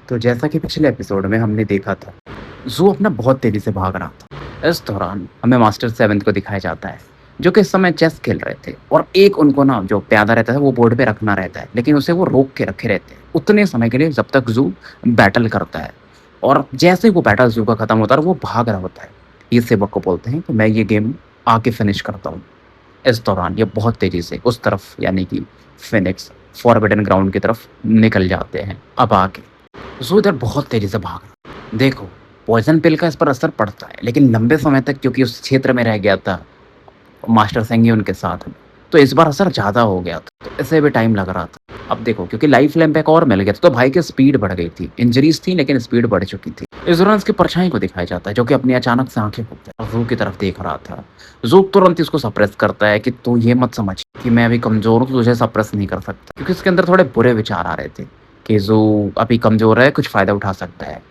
तो जैसा कि पिछले एपिसोड में हमने देखा था, ज़ू अपना बहुत तेज़ी से भाग रहा था। इस दौरान हमें मास्टर सेवेंथ को दिखाया जाता है, जो कि इस समय चेस खेल रहे थे और एक उनको ना जो प्यादा रहता है वो बोर्ड पे रखना रहता है, लेकिन उसे वो रोक के रखे रहते हैं उतने समय के लिए जब तक ज़ू बैटल करता है। और जैसे ही वो बैटल ज़ू का खत्म होता है और वो भाग रहा होता है, ये सेवक को बोलते हैं कि मैं ये गेम आके फिनिश करता हूँ। इस दौरान ये बहुत तेज़ी से उस तरफ यानी कि फिनिक्स फॉरबिडन ग्राउंड की तरफ निकल जाते हैं। अब आगे ज़ू इधर बहुत तेज़ी से भाग रहा है। देखो, पॉइज़न पिल का इस पर असर पड़ता है, लेकिन लंबे समय तक क्योंकि उस क्षेत्र में रह गया था मास्टर सेंगी उनके साथ में, तो इस बार असर ज़्यादा हो गया था, तो इसे भी टाइम लग रहा था। अब देखो, क्योंकि लाइफ लैंप एक और मिल गया था, तो भाई की स्पीड बढ़ गई थी। इंजरीज़ थी लेकिन स्पीड बढ़ चुकी थी। इस दौरान उसकी परछाई को दिखाया जाता है, जो कि अपनी अचानक से आँखें खोलता है और ज़ू की तरफ देख रहा था। ज़ू तुरंत ही उसको सप्रेस करता है कि तू ये मत समझ कि मैं अभी कमज़ोर हूँ, तो तुझे सप्रेस नहीं कर सकता। क्योंकि उसके अंदर थोड़े बुरे विचार आ रहे थे कि ज़ू अभी कमज़ोर है, कुछ फ़ायदा उठा सकता है।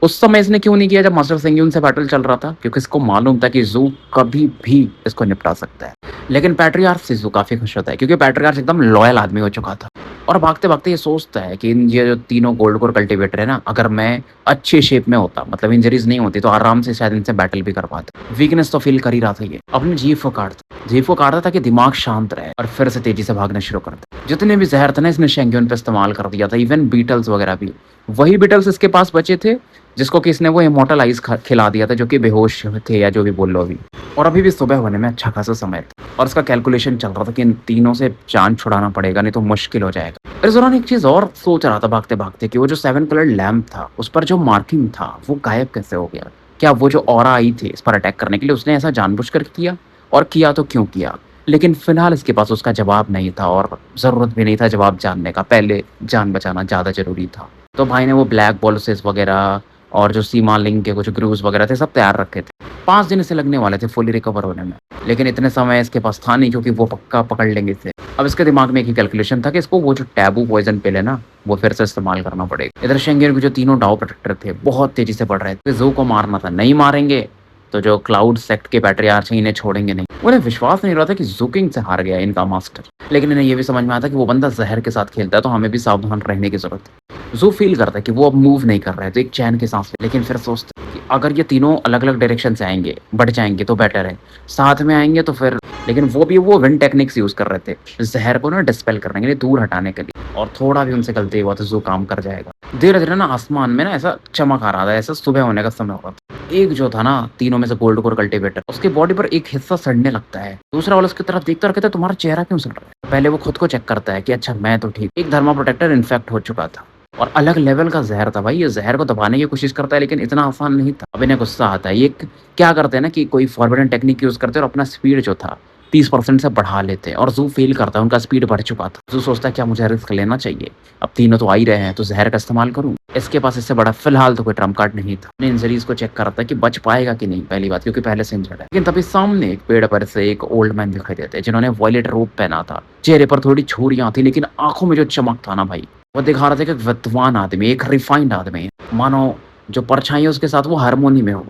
उस समय इसने क्यों नहीं किया जब मास्टर सेंग्यून से बैटल चल रहा था? क्योंकि इसको मालूम था कि ज़ू कभी भी इसको निपटा सकता है। लेकिन पैट्रियार्क से ज़ू काफ़ी खुश होता है, क्योंकि पैट्रियार्क एकदम लॉयल आदमी हो चुका था और भागते-भागते ये सोचता है कि इन ये जो तीनों गोल्ड कोर कल्टीवेटर है ना, अगर मैं अच्छी शेप में होता, मतलब इंजरीज़ नहीं होती, तो आराम से शायद इनसे बैटल भी कर पाता। वीकनेस तो फ़ील कर ही रहा था ये। अपने जीभ को काटता ताकि दिमाग शांत रहे और फिर से तेज़ी से भागना शुरू कर दे। जितने भी ज़हर थे ना, इसने शेंग्यून पे इस्तेमाल कर दिया था, इवन बीटल्स वगैरह भी। वही बीटल्स इसके पास बचे थे जिसको कि इसने वो इमॉर्टलाइज़ खिला दिया था, जो कि बेहोश थे या जो भी बोल लो अभी। और अभी भी सुबह होने में अच्छा खासा समय था और उसका कैलकुलेशन चल रहा था कि इन तीनों से जान छुड़ाना पड़ेगा, नहीं तो मुश्किल हो जाएगा। इस दौरान एक चीज़ और सोच रहा था भागते-भागते कि वो जो 7 कलर्ड लैंप था, उस पर जो मार्किंग था, वो गायब कैसे हो गया? क्या वो जो ऑरा आई थी इस पर अटैक करने के लिए, उसने ऐसा जानबूझकर किया? और किया तो क्यों किया? लेकिन फ़िलहाल इसके पास उसका जवाब नहीं था और ज़रूरत भी नहीं था जवाब जानने का, पहले जान बचाना ज़्यादा ज़रूरी था। तो भाई ने वो ब्लैक बॉल्सेस वगैरह और जो सीमा लिंक के कुछ ग्रूव्स वगैरह थे, सब तैयार रखे थे। 5 दिन इसे लगने वाले थे फुली रिकवर होने में, लेकिन इतने समय इसके पास था नहीं, क्योंकि वो पक्का पकड़ लेंगे इसे। अब इसके दिमाग में एक ही कैलकुलेशन था कि इसको वो जो टैबू पॉइज़न पिल है ना, वो फिर से इस्तेमाल करना पड़ेगा। इधर शेंगेन के जो तीनों डाउ प्रोटेक्टर थे, बहुत तेज़ी से बढ़ रहे थे। ज़ू को मारना था, नहीं मारेंगे तो जो क्लाउड सेक्ट के पैट्रियार्च हैं, इन्हें छोड़ेंगे नहीं। उन्हें विश्वास नहीं हो रहा था कि ज़ू किंग से हार गया इनका मास्टर, लेकिन इन्हें ये भी समझ में आता कि वो बंदा ज़हर के साथ खेलता है, तो हमें भी सावधान रहने की ज़रूरत है। ज़ू फ़ील करता है कि वो अब मूव नहीं कर रहा है, तो एक चैन की साँस ले, लेकिन फिर सोचता है कि अगर ये तीनों अलग-अलग डायरेक्शन से आएँगे, बढ़ जाएँगे तो बेटर है। साथ में आएँगे तो फिर, लेकिन वो भी वो विंड टेक्निक्स यूज़ कर रहे थे, ज़हर को ना डिस्पेल करने के लिए, दूर हटाने के लिए, और थोड़ा भी उनसे गलती हुआ तो ज़ू काम कर जाएगा। धीरे-धीरे ना आसमान में ना ऐसा चमक आ रहा था, ऐसा सुबह होने का समय हो रहा था। एक जो था ना तीनों में से गोल्ड कोर कल्टीवेटर, उसकी बॉडी पर एक हिस्सा सड़ने लगता है। दूसरा वाला उसकी तरफ देखता और कहता है, तुम्हारा चेहरा क्यों सड़ रहा है? पहले वो खुद को चेक करता है कि अच्छा मैं तो ठीक। एक थर्मा प्रोटेक्टर इन्फेक्ट हो चुका था और अलग लेवल का ज़हर था भाई। ये ज़हर को दबाने की कोशिश करता है, लेकिन इतना आसान नहीं था। अब इन्हें गुस्सा आता है। ये क्या करते हैं ना कि कोई फॉरबिडन टेक्निक यूज़ करते हैं और अपना स्पीड जो था 30% से बढ़ा लेते हैं और ज़ू फ़ील करता है उनका स्पीड बढ़ चुका था। ज़ू सोचता है क्या मुझे रिस्क लेना चाहिए? अब तीनों तो आ ही रहे हैं, तो ज़हर का इस्तेमाल करूँ? इसके पास इससे बड़ा फ़िलहाल तो कोई ट्रम्प कार्ड नहीं था। अपनी इंजरीज़ को चेक कर रहा था कि बच पाएगा कि नहीं, पहली बात, क्योंकि पहले से इंजर्ड है। लेकिन तभी सामने एक पेड़ पर से एक ओल्ड मैन दिखाई देते हैं, जिन्होंने वॉयलेट रोब पहना था। चेहरे पर थोड़ी झुर्रियाँ थी, लेकिन आँखों में जो चमक था ना भाई, वो दिखा रहा था कि एक विद्वान आदमी, एक रिफाइंड आदमी है। मानो जो परछाई है उसके साथ वो हारमोनी में हो।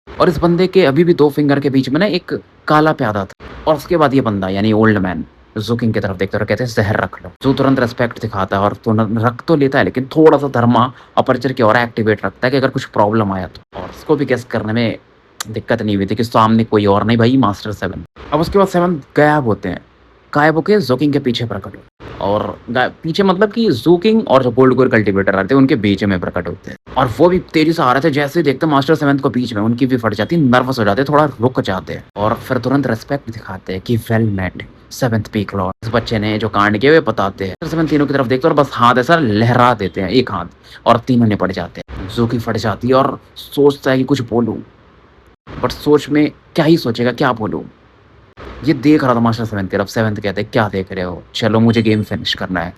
और इस बंदे के अभी भी 2 फिंगर के बीच में ना एक काला प्यादा था। और उसके बाद ये बंदा यानी ओल्ड मैन ज़ू किंग की तरफ देखते और कहते हैं, ज़हर रख लो। ज़ू तुरंत रिस्पेक्ट दिखाता है और रख तो लेता है, लेकिन थोड़ा-सा थर्मा अपर्चर की ओर एक्टिवेट रखता है कि अगर कुछ प्रॉब्लम आया तो। और उसको भी गेस करने में दिक्कत नहीं हुई थी कि सामने कोई और नहीं भाई, मास्टर 7। अब उसके बाद 7 गायब होते हैं। गायब होके ज़ू किंग के पीछे प्रकट होते हैं और पीछे मतलब कि ज़ू किंग और जो गोल्ड कोर कल्टीवेटर आते हैं उनके बीच में प्रकट होते हैं। और वो भी तेज़ी से आ रहे थे। जैसे ही देखते मास्टर 7 को बीच में, उनकी भी फट जाती है, नर्वस हो जाते हैं, थोड़ा रुक जाते हैं और फिर तुरंत रिस्पेक्ट दिखाते हैं कि well met 7th peak Lord. इस बच्चे ने जो कांड किए वे बताते हैं। 7 तीनों की तरफ देखते हैं और बस हाथ ऐसा लहरा देते हैं, एक हाथ, और तीनों निपट जाते हैं। ज़ू की फट जाती है और सोचता है कि कुछ बोलूँ, बट सोच में क्या ही सोचेगा, क्या बोलूँ? ये देख रहा था मास्टर 7 की तरफ। 7 कहते हैं, क्या देख रहे हो? चलो मुझे गेम फिनिश करना है।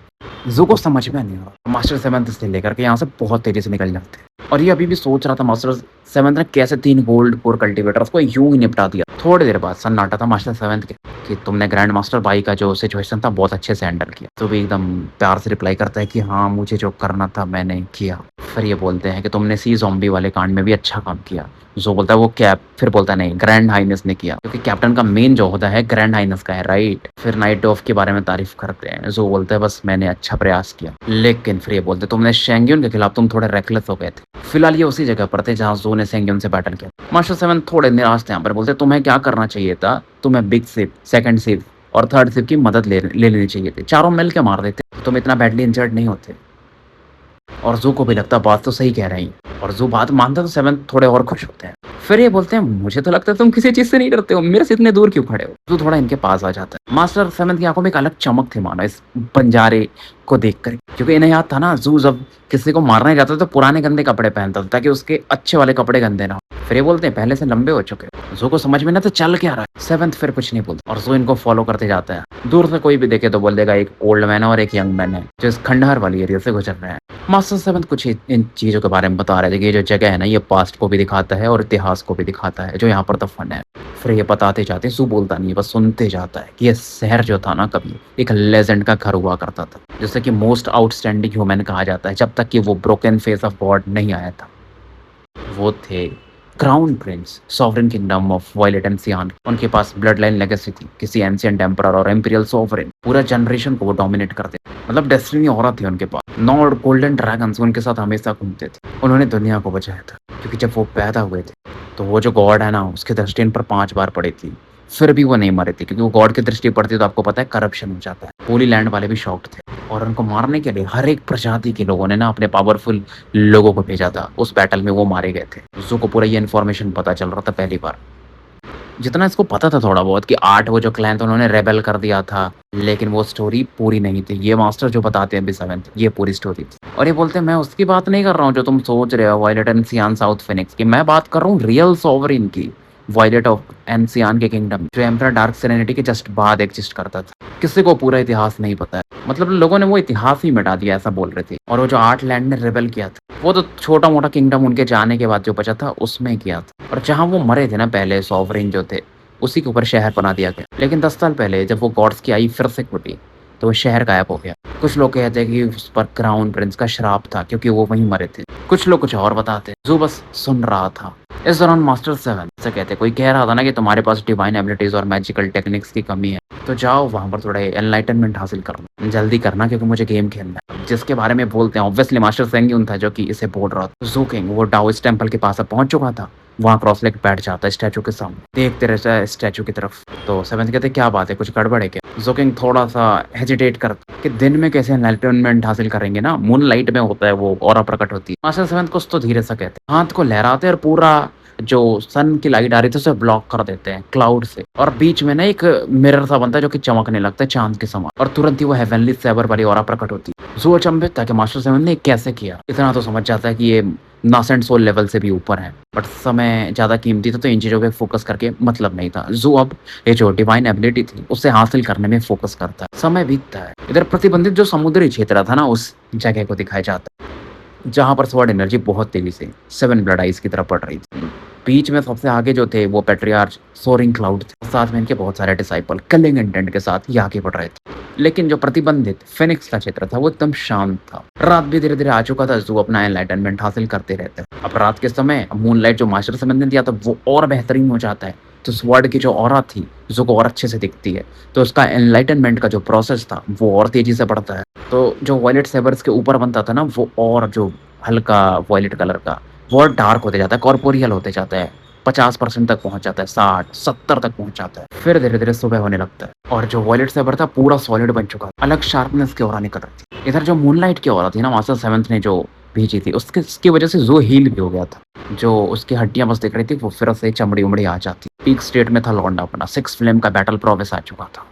ज़ू को समझ में नहीं आ रहा। मास्टर 7 से लेकर के यहाँ से बहुत तेज़ी से निकल जाते हैं और ये अभी भी सोच रहा था मास्टर 7 ने कैसे 3 गोल्ड कोर कल्टीवेटर्स को यूँ ही निपटा दिया। थोड़ी देर बाद सन्नाटा था मास्टर 7 के कि तुमने ग्रैंड मास्टर भाई का जो सिचुएशन था बहुत अच्छे से हैंडल किया। तो भी एकदम प्यार से रिप्लाई करता है कि हाँ, मुझे जो करना था मैंने किया। फिर ये बोलते हैं कि तुमने सी ज़ॉम्बी वाले कांड में भी अच्छा काम किया। ज़ो बोलता है वो क्या? फिर बोलता है नहीं, ग्रैंड हाइनेस ने किया, क्योंकि कैप्टन का मेन जो होता है ग्रैंड हाइनेस का है, राइट? फिर नाइट ऑफ के बारे में तारीफ़ करते हैं। ज़ो बोलता है बस मैंने अच्छा प्रयास किया। लेकिन फिर ये बोलते हैं तुमने शेंग्यून के खिलाफ तुम थोड़े रेकलेस हो गए थे। फिलहाल ये उसी जगह पर थे जहाँ ज़ो ने शेंग्यून से बैटल किया। मास्टर 7 थोड़े निराश थे यहाँ पर, बोलते तुम्हें क्या करना चाहिए था? तुम्हें बिग शिप, सेकंड शिप और थर्ड शिप की मदद ले लेनी चाहिए थी। चारों मिल के मार देते, तुम इतना बैडली इंजर्ड नहीं होते। और ज़ू को भी लगता बात तो सही कह रही है, और ज़ू बात मानता तो 7 थोड़े और खुश होते हैं। फिर ये बोलते हैं मुझे तो लगता है तुम किसी चीज़ से नहीं डरते हो, मेरे से इतने दूर क्यों खड़े हो? ज़ू थोड़ा इनके पास आ जाता है। मास्टर 7 की आंखों में एक अलग चमक थी मानो इस बंजारे को देखकर, क्योंकि इन्हें याद था ना ज़ू जब किसी को मारने जाता था तो पुराने गंदे कपड़े पहनता था ताकि उसके अच्छे वाले कपड़े गंदे ना हो। फिर ये बोलते हैं पहले से लंबे हो चुके हो। ज़ू को समझ में ना तो चल क्या रहा है। 7 फिर कुछ नहीं बोलता और ज़ू इनको फॉलो करते जाता है। दूर से कोई भी देखे तो बोल देगा एक ओल्ड मैन है और एक यंग मैन है जो इस खंडहर वाली एरिया से गुजर रहे हैं। मास्टर 7 कुछ इन चीज़ों के बारे में बता रहे थे कि ये जो जगह है ना ये पास्ट को भी दिखाता है और इतिहास को भी दिखाता है जो यहाँ पर दफन है। फिर ये बताते जाते ज़ू बोलता नहीं है, बस सुनते जाता है कि ये शहर जो था ना कभी एक लेजेंड का घर हुआ करता था, जैसे कि मोस्ट आउटस्टैंडिंग ह्यूमन कहा जाता है जब तक कि वो ब्रोकन फेस ऑफ गॉड नहीं आया था। वो थे crown prince, sovereign kingdom of violet and cyan. उनके पास ब्लड लाइन लेगेसी थी किसी एंशिएंट एम्परर और इंपीरियल सॉवरेन। पूरा जनरेशन को वो डोमिनेट करते, मतलब डेस्टिनी औरत थी उनके पास। नॉर्ड गोल्डन ड्रैगन्स उनके साथ हमेशा घूमते थे। उन्होंने दुनिया को बचाया था, क्योंकि जब वो पैदा हुए थे तो वो जो गॉड है ना उसकी दृष्टि इन पर 5 बार पड़ी थी, फिर भी वो नहीं मरे थे, क्योंकि वो गॉड की दृष्टि पड़ती तो आपको पता है करप्शन हो जाता है। होली लैंड वाले भी शॉक्ड थे और उनको मारने के लिए हर एक प्रजाति के लोगों ने ना अपने पावरफुल लोगों को भेजा था। उस बैटल में वो मारे गए थे। ज़ू को पूरा ये इन्फॉर्मेशन पता चल रहा था पहली बार। जितना इसको पता था थोड़ा बहुत कि 8 वो जो क्लैन थे उन्होंने रेबेल कर दिया था, लेकिन वो स्टोरी पूरी नहीं थी। ये मास्टर जो बताते हैं अभी 7th, ये पूरी स्टोरी थी। और ये बोलते हैं मैं उसकी बात नहीं कर रहा हूँ जो तुम सोच रहे हो वायलेट एंड सियान साउथ फिनिक्स की, मैं बात कर रहा हूँ रियल सॉवरेन की, वायलेट ऑफ एंड सियान के किंगडम जो एम्परर डार्क सेरेनिटी के जस्ट बाद एग्जिस्ट करता था। किसी को पूरा इतिहास नहीं पता है, मतलब लोगों ने वो इतिहास ही मिटा दिया ऐसा बोल रहे थे। और वो जो 8 लैंड ने रेबेल किया था वो तो छोटा मोटा किंगडम उनके जाने के बाद जो बचा था उसमें किया था। और जहाँ वो मरे थे ना पहले सॉवरेन जो थे उसी के ऊपर शहर बना दिया गया। लेकिन 10 साल पहले जब वो गॉड्स की आई फिर से फूटी तो वो शहर गायब हो गया। कुछ लोग कहते हैं कि उस पर क्राउन प्रिंस का श्राप था क्योंकि वो वहीं मरे थे, कुछ लोग कुछ और बताते हैं। ज़ू बस सुन रहा था। इस दौरान मास्टर 7 से कहते कोई कह रहा था ना कि तुम्हारे पास डिवाइन एबिलिटीज और मैजिकल टेक्निक्स की कमी है, तो जाओ वहाँ पर थोड़ा एनलाइटनमेंट हासिल करना, जल्दी करना क्योंकि मुझे गेम खेलना है। जिसके बारे में बोलते हैं ऑब्वियसली मास्टर सेंग्यून था जो कि इसे बोल रहा था। ज़ू किंग वो डाओइस्ट टेंपल के पास अब पहुंच चुका था। वहाँ क्रॉस लेग बैठ जाता है स्टैचू के सामने, देखते रहता है स्टैचू की तरफ। तो 7 कहते क्या बात है, कुछ गड़बड़ है क्या? ज़ू किंग थोड़ा सा हेजिटेट करता कि दिन में कैसे एनलाइटनमेंट हासिल करेंगे ना, मून लाइट में होता है वो ऑरा प्रकट होती है। मास्टर 7 कुछ तो धीरे से कहते हाथ को लहराते और पूरा जो सन की लाइट आ रही थी उसे ब्लॉक कर देते हैं क्लाउड से, और बीच में ना एक मिरर सा बनता है जो कि चमकने लगता है चांद के समान, और तुरंत ही वो हेवनली सेवर वाली ऑरा प्रकट होती है। ज़ू अचंभित था कि मास्टर 7 ने कैसे किया। इतना तो समझ जाता है कि ये नासेंट सोल लेवल से भी ऊपर है, बट समय ज्यादा कीमती था तो इन चीजों पे फोकस करके मतलब नहीं था। ज़ू अब ये जो डिवाइन एबिलिटी थी उसे हासिल करने में फोकस करता है। समय बीतता है। इधर प्रतिबंधित जो समुद्री क्षेत्र था ना उस जगह को दिखाया जाता है जहाँ पर स्वॉर्ड एनर्जी बहुत तेजी से 7 ब्लड आइज की तरफ बढ़ रही थी। बीच में सबसे आगे जो थे वो पेट्रियार्च सोरिंग क्लाउड थे, साथ में इनके बहुत सारे डिसाइपल किलिंग इंटेंट के साथ ये आगे बढ़ रहे थे। लेकिन जो प्रतिबंधित फिनिक्स का क्षेत्र था वो एकदम शांत था। रात भी धीरे धीरे आ चुका था। ज़ू अपना एनलाइटनमेंट हासिल करते रहते। अब रात के समय मूनलाइट जो मास्टर 7 ने दिया था वो और बेहतरीन हो जाता है, तो स्वॉर्ड की जो ऑरा थी ज़ू को और अच्छे से दिखती है, तो उसका एनलाइटनमेंट का जो प्रोसेस था वो और तेजी से बढ़ता है। तो जो वॉयलेट सेवर्स के ऊपर बनता था ना वो और जो हल्का वॉयलेट कलर का वो और डार्क होते जाता है, कॉर्पोरियल होते जाता है, 50% तक पहुंच जाता है, 60-70 तक पहुंच जाता है। फिर धीरे धीरे सुबह होने लगता है और जो वॉयलेट सेवर था पूरा सॉलिड बन चुका, अलग शार्पनेस की ओर निकल रही थी। इधर जो मूनलाइट की ओर थी ना मास्टर 7 ने जो भेजी थी उसकी वजह से ज़ू हील भी हो गया था। जो उसकी हड्डियां बस दिख रही थी वो फिर से चमड़ी उमड़ी आ जाती। पीक स्टेट में था लौंडा अपना, 6 फ्लेम का बैटल प्रोग्रेस आ चुका था।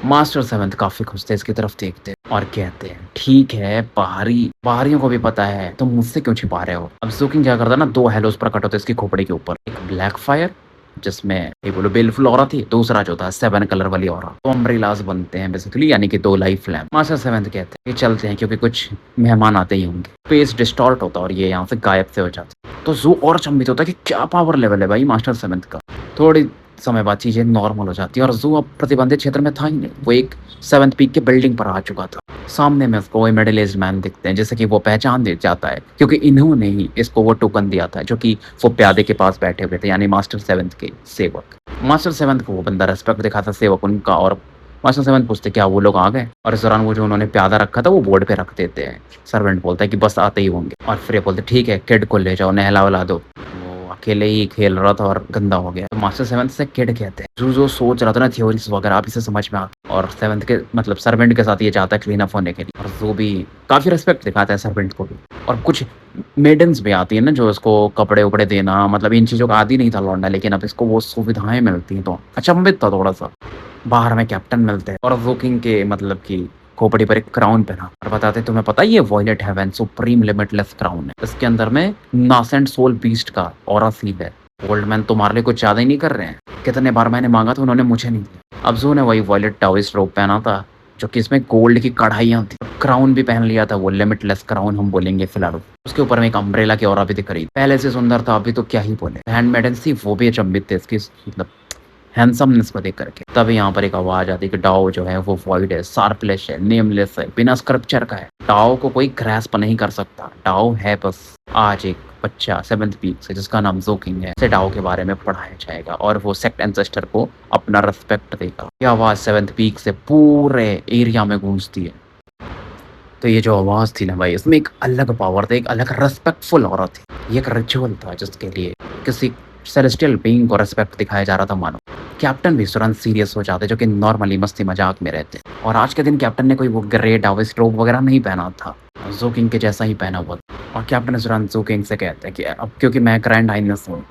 मास्टर 7 काफी खुश थे, इसकी तरफ देखते और कहते हैं ठीक है, बाहरियों को भी पता है, तुम मुझसे क्यों छिपा रहे हो? अब ज़ू किंग क्या करता ना, 2 हेलोस प्रकट होते इसकी खोपड़ी के ऊपर। एक ब्लैक फायर जिसमें एक बोलो बेलफुल ऑरा थी, दूसरा जो था 7 कलर वाली ऑरा। तो अम्ब्रेलास बनते हैं बेसिकली, यानी कि 2 लाइफ लैम्प। मास्टर 7 कहते हैं ये चलते हैं क्योंकि कुछ मेहमान आते ही होंगे। पेस डिस्टॉर्ट होता और ये यहाँ से गायब से हो जाता। तो ज़ू और चंबित होता है कि क्या पावर लेवल है भाई मास्टर 7 का। थोड़ी समय बाद चीज़ें नॉर्मल हो जाती हैं और ज़ू अब प्रतिबंधित क्षेत्र में था ही नहीं। वो एक 7th पीक के बिल्डिंग पर आ चुका था। सामने में उसको वही मिडल एज्ड मैन दिखते हैं, जैसे कि वो पहचान दे जाता है क्योंकि इन्होंने ही इसको वो टोकन दिया था जो कि वो प्यादे के पास बैठे हुए थे, यानी मास्टर 7th के सेवक। मास्टर 7th को वो बंदा रिस्पेक्ट दिखाता सेवक उनका, और मास्टर 7th पूछते क्या वो लोग आ गए? और इस दौरान वो जो उन्होंने प्यादा रखा था वो बोर्ड पे रख देते हैं। सर्वेंट बोलता है कि बस आते ही होंगे, और फिर ये बोलते ठीक है किड को ले जाओ, नहला-वहला दो। वो अकेले ही खेल रहा था और गंदा हो गया। तो मास्टर 7th से किड कहते हैं। जो सोच रहा था ना थ्योरीज वगैरह अब इसे समझ में आता, और 7th के मतलब सर्वेंट के साथ ये जाता है क्लीन अप होने के लिए, और जो भी काफ़ी रिस्पेक्ट दिखाता है सर्वेंट को भी। और कुछ मेडन्स भी आती है ना जो इसको कपड़े-वपड़े देना, मतलब इन चीज़ों का आदी नहीं था लौंडा, लेकिन अब इसको वो सुविधाएँ मिलती हैं तो अचंभित था थोड़ा-सा। बाहर में कैप्टन मिलते हैं और वो किंग के मतलब कि खोपड़ी पर एक क्राउन पहना और बताते हैं तुम्हें पता है ये violet heaven supreme limitless crown है। इसके अंदर में नासेंट सोल बीस्ट का ऑरा सील है। गोल्डमैन तुम्हारे लिए कुछ ज़्यादा ही नहीं कर रहे हैं। कितने बार मैंने मांगा था उन्होंने मुझे नहीं दिया। अब जो ने वही वॉयलेट टाविस्ट रोब पहना था जो कि इसमें गोल्ड की कढ़ाइयाँ थी। क्राउन भी पहन लिया था, वो लिमिटलेस क्राउन हम बोलेंगे फिलहाल। उसके ऊपर में एक अम्ब्रेला की ऑरा भी दिख रही थी। पहले से सुंदर था, अभी तो क्या ही बोले। हैंडमेडन थी वो भी अचंभित थे इसकी मतलब हैंडसमनेस को देख करके। तब यहाँ पर एक आवाज आती है कि डाओ जो है वो वॉइड है, शार्पलेस है, नेमलेस है, बिना स्क्रप्चर का है। डाओ को कोई ग्रैस्प नहीं कर सकता। डाओ है बस। आज एक बच्चा 7th पीक से जिसका नाम ज़ो किंग है, से डाओ के बारे में पढ़ाया जाएगा और वो सेक्ट एंसेस्टर को अपना रिस्पेक्ट देगा। ये आवाज 7th पीक से पूरे एरिया में गूंजती है। तो ये जो आवाज़ थी ना भाई, इसमें एक अलग पावर था, एक अलग रिस्पेक्टफुल ऑरा थी। ये एक रिचुअल था जिसके लिए किसी सेलेस्टियल बीइंग को रिस्पेक्ट दिखाया जा रहा था मानो। कैप्टन भी तुरंत सीरियस हो जाते जो कि नॉर्मली मस्ती मजाक में रहते। और आज के दिन कैप्टन ने कोई वो ग्रे डाविस्ट रोब वगैरह नहीं पहना था, ज़ो किंग के जैसा ही पहना हुआ था। और कैप्टन तुरंत ज़ो किंग से कहते हैं कि अब क्योंकि मैं ग्रैंड हाइनेस हूँ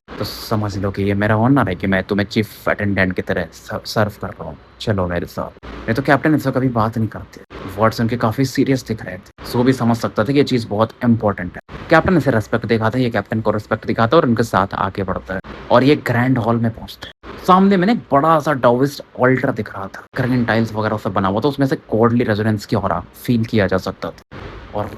तो समझ लो कि ये मेरा ऑनर है कि मैं तुम्हें चीफ अटेंडेंट की तरह सर्व कर रहा हूँ, चलो मेरे साथ। नहीं तो कैप्टन इससे कभी बात नहीं करते। वर्ड्स उनके काफ़ी सीरियस दिख रहे थे, सो भी समझ सकता था कि ये चीज़ बहुत इंपॉर्टेंट है। कैप्टन इसे रेस्पेक्ट दिखाता है, ये कैप्टन को रेस्पेक्ट दिखाता है और उनके साथ आगे बढ़ता है और ये ग्रैंड हॉल में पहुंचता है। सामने मैंने बड़ा सा डाविस्ट ऑल्टर दिख रहा था, ग्रीन टाइल्स वगैरह से बना हुआ था, उसमें से गॉडली रेजोनेंस की ऑरा फील किया जा सकता था। और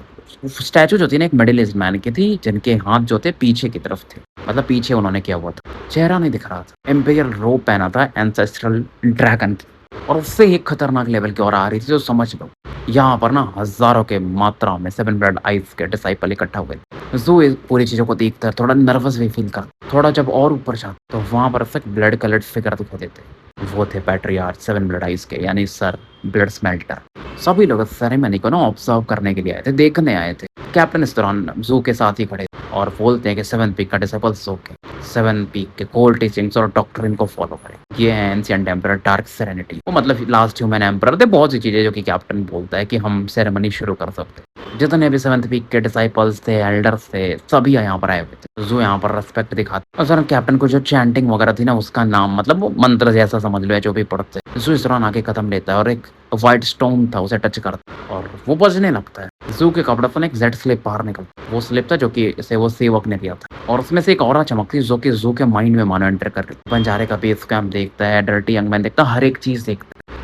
स्टैचू जो थी ना एक मिडिल एज मैन की थी जिनके हाथ जो थे पीछे की तरफ थे, मतलब पीछे उन्होंने किया हुआ था, चेहरा नहीं दिख रहा था। एम्पेरियल रोब पहना था एंसेस्ट्रल ड्रैगन की, और उससे एक खतरनाक लेवल की और आ रही थी जो समझ लो यहाँ पर ना हजारों के मात्रा में 7 ब्लड आइज के डिसाइपल इकट्ठा हुए। जो इस पूरी चीज़ों को देखकर थोड़ा नर्वस भी फील कर, थोड़ा जब और ऊपर जाता तो वहाँ पर सिर्फ ब्लड कलर्ड फिगर दिखाई देते। वो थे पैट्रियार्च 7 ब्लड आइज के, यानी सर ब्लड स्मेल्टर। सभी लोग इस सेरेमनी को ना ऑब्जर्व करने के लिए आए थे, देखने आए थे। कैप्टन इस दौरान ज़ू के साथ ही खड़े और बोलते हैं कि 7th पीक का डिसाइपल ज़ू के 7th पीक के कोर टीचिंग्स और डॉक्ट्रिन को फॉलो करें। ये है एंशिएंट एम्परर डार्क सेरेनिटी, वो मतलब लास्ट ह्यूमन एम्परर थे। बहुत सी चीज़ें जो कि कैप्टन बोलता है कि हम सेरेमनी शुरू कर सकते हैं। जितने भी 7th पीक के डिसाइपल्स थे, एल्डर्स थे, सभी यहाँ पर आए हुए थे। ज़ू यहाँ पर रेस्पेक्ट दिखाते और सर कैप्टन को जो चैंटिंग वगैरह थी ना उसका नाम मतलब वो मंत्र जैसा समझ लो है जो भी पढ़ते। ज़ू इस दौरान आके कदम लेता है और एक व्हाइट स्टोन था उसे टच करता है और वो बजने लगता है। ज़ू के कपड़े से एक जेड स्लिप बाहर निकलता, वो स्लिप था जो कि इसे वो सेवक ने दिया था, और उसमें से एक और चमकती जो कि ज़ू के माइंड में मानो एंटर कर रही। बंजारे का बेस कैंप देखता है, डर्टी यंग मैन देखता है, हर एक चीज़ देखता है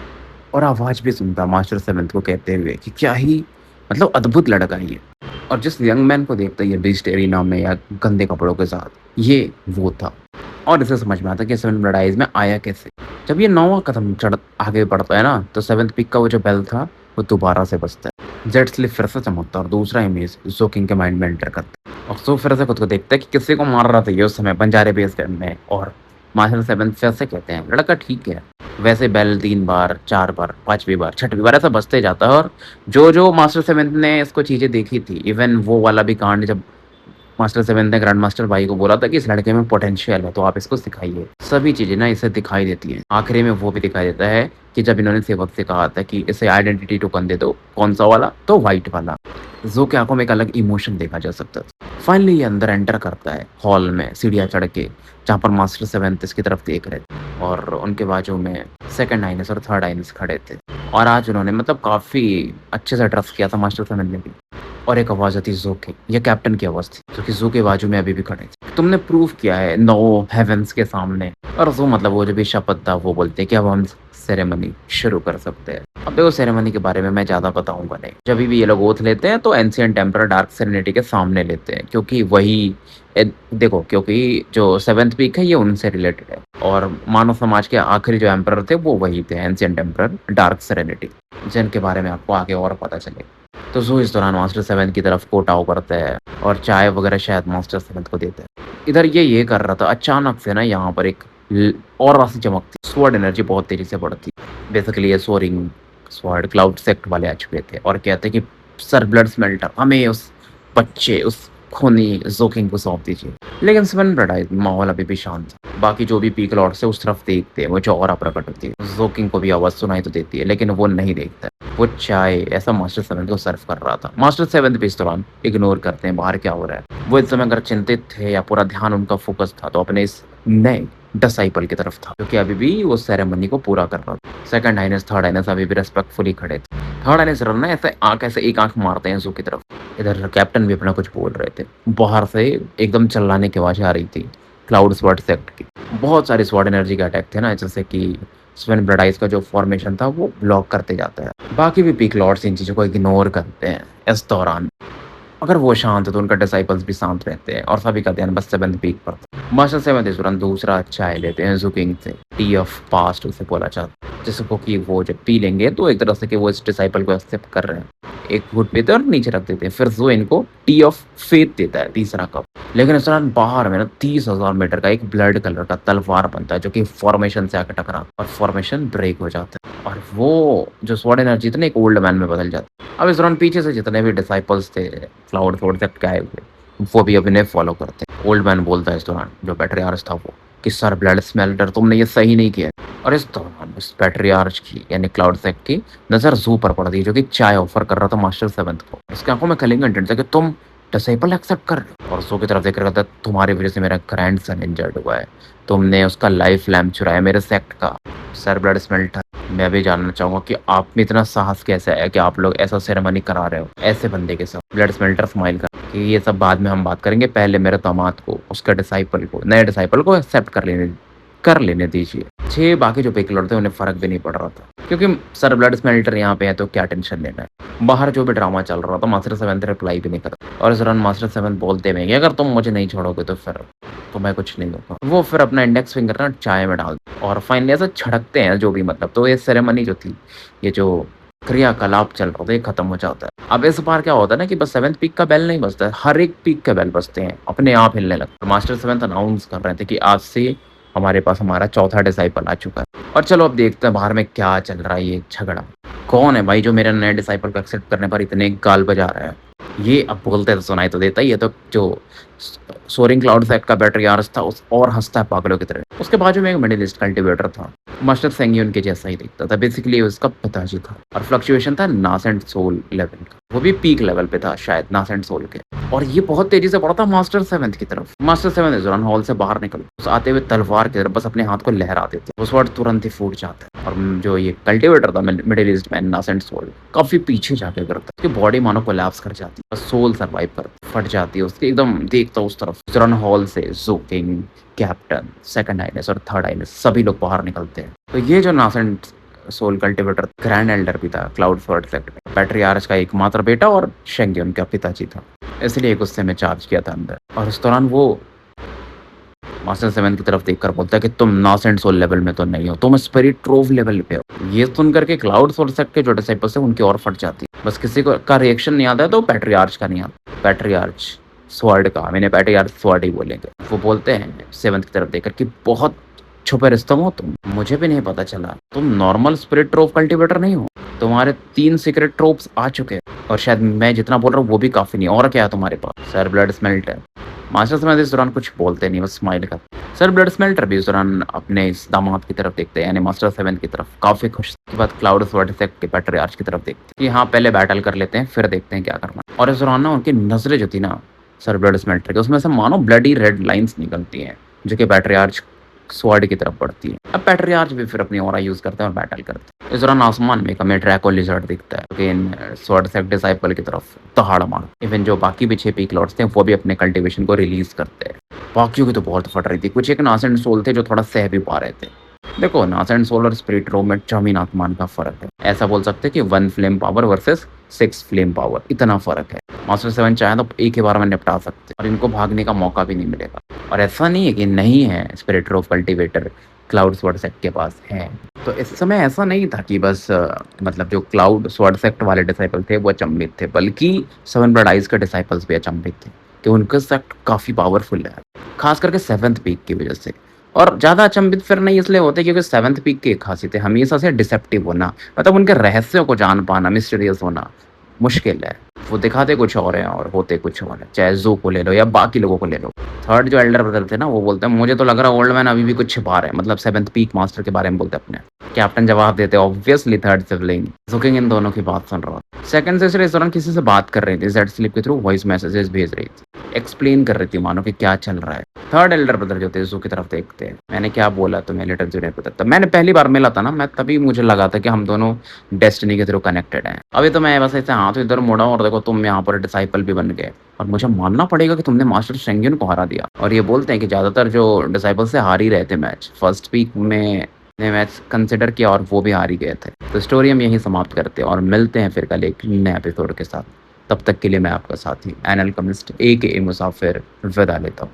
और आवाज़ भी सुनता मास्टर 7th को कहते हुए कि क्या ही मतलब अद्भुत लड़का है ये। और जिस यंग मैन को देखता है ये बीस्ट एरिना में या गंदे कपड़ों के साथ, ये वो था। और इसे समझ में आता कि 7 ब्लड आइज में आया कैसे। जब ये 9वां कदम चढ़ आगे बढ़ता है ना तो 7th पीक का वो जो बेल था वो दोबारा से बजता है। जेड स्लिप फिर से चमकता है और दूसरा इमेज ज़ो किंग के माइंड में एंटर करता है और ज़ो फिर से खुद को देखता है कि किसी को मार रहा था ये उस समय बंजारे बेस कैंप में। और मास्टर 7th फिर से कहते हैं लड़का ठीक है। वैसे बेल 3 बार, 4 बार, 5वीं बार, 6वीं बार ऐसा बजते जाता है। और जो मास्टर 7th ने इसको चीज़ें देखी थी, इवन वो वाला भी कांड जब मास्टर 7th ने ग्रैंड मास्टर भाई को बोला था कि इस लड़के में पोटेंशियल है तो आप इसको सिखाइए, सभी चीज़ें ना इसे दिखाई देती हैं। आखिरी में वो भी दिखाई देता है कि जब इन्होंने सेवक से कहा था कि इसे आइडेंटिटी टोकन दे दो, कौन सा वाला, तो वाइट वाला। ज़ो के आंखों में एक अलग इमोशन देखा जा सकता था। फाइनली ये अंदर एंटर करता है हॉल में सीढ़ियाँ चढ़ के, जहाँ पर मास्टर 7th इसकी तरफ देख रहे थे और उनके बाजू में 2nd हाइनेस और 3rd हाइनेस खड़े थे। और आज उन्होंने मतलब काफ़ी अच्छे से ड्रेस किया था मास्टर 7th ने भी। और एक आवाज़ आती ज़ू की, ये कैप्टन की आवाज़ थी जो कि ज़ू के बाजू में अभी भी खड़े थे। तुमने प्रूव किया है 9 हेवेंस के सामने। और ज़ू मतलब वो जो भी शपथ था वो बोलते कि अब हम सेरेमनी शुरू कर सकते हैं। अब देखो सेरेमनी के बारे में मैं ज़्यादा बताऊंगा नहीं। जब भी ये लोग ओथ लेते हैं तो एंशिएंट एम्परर डार्क सेरेनिटी के सामने लेते हैं क्योंकि वही देखो क्योंकि जो 7th पीक है ये उनसे रिलेटेड है। और मानव समाज के आखिरी जो एम्परर थे वो वही थे, एंशिएंट एम्परर डार्क सेरेनिटी, जिनके बारे में आपको आगे और पता चलेगा। तो ज़ू इस दौरान मास्टर 7 की तरफ कोटाओ करता है और चाय वगैरह शायद मास्टर 7 को देता है। इधर ये कर रहा था, अचानक से ना यहाँ पर एक ऑरा सी चमकती, स्वॉर्ड एनर्जी बहुत तेज़ी से बढ़ती। बेसिकली ये सोरिंग स्वॉर्ड क्लाउड सेक्ट वाले आ चुके थे और कहते कि सर ब्लड स्मेल्टर हमें उस बच्चे, उस खूनी ज़ोकिंग को सौंप दीजिए। लेकिन सेवन ब्लड आई माहौल अभी भी शांत था। बाकी जो भी पीक लॉर्ड्स है उस तरफ देखते हैं, वो जो ऑरा प्रकट होती है। ज़ोकिंग को भी आवाज़ सुनाई तो देती है, लेकिन वो नहीं देखता। वो चाय ऐसा मास्टर 7 को सर्व कर रहा था। मास्टर 7 भी इस दौरान इग्नोर करते हैं बाहर क्या हो रहा है। वो इस समय अगर चिंतित थे या पूरा ध्यान उनका फ़ोकस था तो अपने इस नए डिसाइपल की तरफ था, क्योंकि अभी भी वो सेरेमनी को पूरा कर रहा था। सेकंड हाइनेस, थर्ड हाइनेस अभी भी रिस्पेक्टफुली खड़े थे। थर्ड हाइनेस रन ना ऐसे एक आँख मारते हैं ज़ू की तरफ। इधर कैप्टन भी अपना कुछ बोल रहे थे। बाहर से एकदम चिल्लाने की आवाज़ें आ रही थी क्लाउड स्वॉर्ड सेक्ट की। बहुत सारे स्वॉर्ड एनर्जी के अटैक थे ना, जैसे कि स्वेन ब्लड आइज का जो फॉर्मेशन था वो ब्लॉक करते जाता है। बाकी भी पीक लॉर्ड्स इन चीज़ों को इग्नोर करते हैं इस दौरान। अगर वो शांत है तो उनका डिसाइपल्स भी शांत रहते हैं और सभी का ध्यान बस सेवंथ पीक पर था। मास्टर सेवंथ इस दौरान दूसरा चाय लेते हैं ज़ुकिंग से, टी ऑफ पास्ट उसे बोला जाता है, जिसको कि वो जब पी लेंगे तो एक तरह से कि वो इस डिसाइपल को एक्सेप्ट कर रहे हैं। एक घूंट पीते हैं और नीचे रख देते हैं। फिर जो इनको टी ऑफ फेथ देता है, तीसरा कप। लेकिन इस दौरान बाहर में ना 30,000 मीटर का एक ब्लड कलर का तलवार बनता है, जो कि फॉर्मेशन से आकर टकराता है और फॉर्मेशन ब्रेक हो जाता है और वो जो स्वॉर्ड एनर्जी थी ना एक ओल्ड मैन में बदल जाता है। अब इस दौरान पीछे से जितने भी डिसाइपल्स थे क्लाउड स्वॉर्ड सेक्ट के आए हुए, वो भी अब इन्हें फॉलो करते हैं। ओल्ड मैन बोलता है इस दौरान, जो पैट्रियार्च था वो, कि सर ब्लड स्मेल्टर तुमने ये सही नहीं किया। और इस दौरान उस पैट्रियार्च की यानी क्लाउड सेक्ट की नज़र ज़ू पर पड़ती है, जो कि चाय ऑफर कर रहा था मास्टर 7 को। उसकी आंखों में खलेंगे इंटेंट था कि तुम डिसाइपल एक्सेप्ट कर रहे हो। और ज़ू की तरफ देख रहा था, तुम्हारी वजह से मेरा ग्रैंडसन इंजर्ड हुआ है, तुमने उसका लाइफ लैम्प चुराया मेरे सेक्ट का। सर ब्लड स्मेल्टर, मैं भी जानना चाहूँगा कि आप में इतना साहस कैसे है कि आप लोग ऐसा सेरेमनी करा रहे हो ऐसे बंदे के साथ। ब्लड स्मेल्टर स्माइल कर कि ये सब बाद में हम बात करेंगे, पहले मेरे दामाद को, उसका डिसाइपल को, नए डिसाइपल को एक्सेप्ट कर लेने दीजिए। 6 बाकी जो पिक लॉर्ड थे उन्हें फ़र्क भी नहीं पड़ रहा था, क्योंकि सर ब्लड स्मेल्टर यहाँ पे है तो क्या टेंशन लेना है। बाहर जो भी ड्रामा चल रहा था मास्टर 7 रिप्लाई भी नहीं कर और इस दौरान मास्टर 7 बोलते हुए कि अगर तुम मुझे नहीं छोड़ोगे तो फिर तो मैं कुछ नहीं दूँगा। वो फिर अपना इंडेक्स फिंगर ना चाय में डाल और फाइनली ऐसा छिड़कते हैं जो भी मतलब, तो ये सेरेमनी जो थी, ये जो क्रियाकलाप चल रहा था, ये खत्म हो जाता है। अब इस बार क्या होता है ना कि बस 7th पीक का बेल नहीं बजता है, हर एक पीक के बेल बजते हैं, अपने आप हिलने लगते हैं। मास्टर 7 अनाउंस कर रहे थे कि आज से हमारे पास हमारा चौथा डिसाइपल आ चुका है। और चलो अब देखते हैं बाहर में क्या चल रहा है ये झगड़ा। कौन है भाई जो मेरे नए डिसाइपल को एक्सेप्ट करने पर इतने गाल बजा रहा है? ये अब बोलते तो सुनाई तो देता ही है, तो जो सोरिंग क्लाउड सेक्ट का पैट्रियार्च था उस और हँसता है पागलों की तरह। उसके बाजू में एक मिडिलिस्ट कल्टीवेटर था, मास्टर सेंगी उनके जैसा ही दिखता था। बेसिकली उसका पिताजी था और फ्लक्चुएशन था नासेंट सोल लेवल का, वो भी पीक लेवल पे था शायद नासेंट सोल के। और ये बहुत तेजी से बढ़ा था मास्टर 7 की तरफ। मास्टर 7 इस दौरान हॉल से बाहर निकल उस आते हुए तलवार की तरफ बस अपने हाथ को लहरा देते, उस वर्ड तुरंत ही फूट जाता है। और जो ये कल्टीवेटर था Middle East man nascent soul, काफी पीछे जाके गिरता है, उसकी बॉडी मानो कोलैप्स कर जाती है, सोल सर्वाइव कर फट जाती है उसकी। एकदम देखता उस तरफ इस दौरान हॉल से ज़ोकिंग, कैप्टन, सेकंड हाइनेस और थर्ड हाइनेस सभी लोग बाहर निकलते हैं। तो ये जो nascent soul cultivator grand elder भी था क्लाउड स्वॉर्ड सेक्ट में, पैट्रियार्च का एकमात्र बेटा और शेंगी उनका पिताजी था, इसलिए गुस्से में चार्ज किया था अंदर। और इस दौरान वो मास्टर 7 की तरफ देखकर बोलता है कि तुम नासेंट सोल लेवल में तो नहीं हो, तुम स्पिरिट ट्रोव लेवल पे हो। ये सुन करके क्लाउड स्वॉर्ड सेक्ट के जो डिसाइपल्स हैं उनकी और फट जाती है। बस किसी को का रिएक्शन नहीं आता है तो पैट्रियार्च का नहीं आता। पैट्रियार्च स्वॉर्ड का, मैंने पैट्रियार्च स्वॉर्ड ही बोलेंगे। वो बोलते हैं 7 की तरफ देखकर कि बहुत छुपे रिश्तों हो तुम, मुझे भी नहीं पता चला, तुम नॉर्मल स्पिरिट ट्रोव कल्टीवेटर नहीं हो, तुम्हारे 3 सीक्रेट ट्रोप्स आ चुके हैं और शायद मैं जितना बोल रहा हूँ वो भी काफी नहीं, और क्या है तुम्हारे पास? Sir blood smelter. मास्टर 7 इस दौरान कुछ बोलते नहीं, बस स्माइल कर। सर ब्लड स्मेल्टर भी इस दौरान अपने इस दामाद की तरफ देखते हैं, यानी मास्टर 7 की तरफ, काफी खुश। उसके बाद क्लाउड स्वॉर्ड सेक्ट के पैट्रियार्च की तरफ देखते हैं कि हाँ पहले बैटल कर लेते हैं फिर देखते हैं क्या करना। और इस दौरान ना उनकी नजरें जो थी ना सर ब्लड स्मेल्टर के, उसमें से मानो ब्लडी रेड लाइंस निकलती हैं जो कि पैट्रियार्च स्वॉर्ड की तरफ बढ़ती है। अब पैट्रियार्च भी फिर अपनी ऑरा यूज करते हैं और बैटल करते हैं। इस दौरान आसमान में हमें ड्रैको लिजर्ड दिखता है कि इन स्वॉर्ड सेक्ट डिसाइपल की तरफ दहाड़ मार। इवन जो बाकी भी 6 पीक लॉर्ड्स थे वो भी अपने कल्टीवेशन को रिलीज करते हैं। बाकियों की तो बहुत फट रही थी, कुछ एक नासेंट सोल थे जो थोड़ा सह भी पा रहे थे। देखो नासेंट सोल और स्पिरिट रो में जमीन आसमान का फर्क है, ऐसा बोल सकते हैं कि 1 flame power versus 6 flame power, इतना फर्क है। मास्टर 7 चाहे तो एक ही बार में निपटा सकते और इनको भागने का मौका भी नहीं मिलेगा। और ऐसा नहीं है कि नहीं है स्पिरिट रो कल्टीवेटर क्लाउड स्वॉर्ड सेक्ट के पास है। तो इस समय ऐसा नहीं था कि बस मतलब जो क्लाउड स्वॉर्ड सेक्ट वाले डिसाइपल थे वो अचंभित थे, बल्कि सेवन ब्लड आइज के डिसाइपल्स भी अचंभित थे कि उनका सेक्ट काफ़ी पावरफुल है, खास करके सेवंथ पीक की वजह से। और ज़्यादा अचंभित फिर नहीं इसलिए होते क्योंकि सेवंथ पीक की एक खासियत है हमेशा से डिसेप्टिव होना, मतलब उनके रहस्यों को जान पाना, मिस्टीरियस होना मुश्किल है। वो दिखाते कुछ और हैं और होते कुछ और हैं, चाहे ज़ू को ले लो या बाकी लोगों को ले लो। थर्ड जो एल्डर ब्रदर थे ना, वो बोलते हैं मुझे तो लग रहा है ओल्ड मैन अभी भी कुछ छिपा रहे हैं, मतलब सेवंथ पीक मास्टर के बारे में बोलते हैं अपने। कैप्टन जवाब देते ऑब्वियसली थर्ड सिबलिंग। जुकिंग इन दोनों की बात सुन रहा था। सेकंड सिस्टर इस दौरान किसी से बात कर रही थी, जेड स्लिप के थ्रू वॉइस मैसेजेस भेज रही थी, एक्सप्लेन कर रही थी मानो कि क्या चल रहा है। थर्ड एल्डर ब्रदर जो थे जू की तरफ देखते हैं, मैंने क्या बोला तुम्हें लिटिल जूनियर ब्रदर, तब मैंने पहली बार मिला था ना, मैं तभी मुझे लगा था कि हम दोनों डेस्टिनी के थ्रू कनेक्टेड हैं। अभी तो मैं बस ऐसे हाथ इधर मुड़ा और देखो तुम यहाँ पर डिसाइपल भी बन गए, और मुझे मानना पड़ेगा कि तुमने मास्टर शेंगियन को हरा दिया। और ये बोलते हैं कि ज़्यादातर जो डिसाइपल से हार ही रहे थे मैच, फर्स्ट वीक में ने मैच कंसिडर किया और वो भी हार ही गए थे। तो स्टोरी हम यहीं समाप्त करते हैं और मिलते हैं फिर कल एक नए एपिसोड के साथ। तब तक के लिए मैं आपका साथी एन अल्केमिस्ट AKA मुसाफिर विदा लेता हूँ।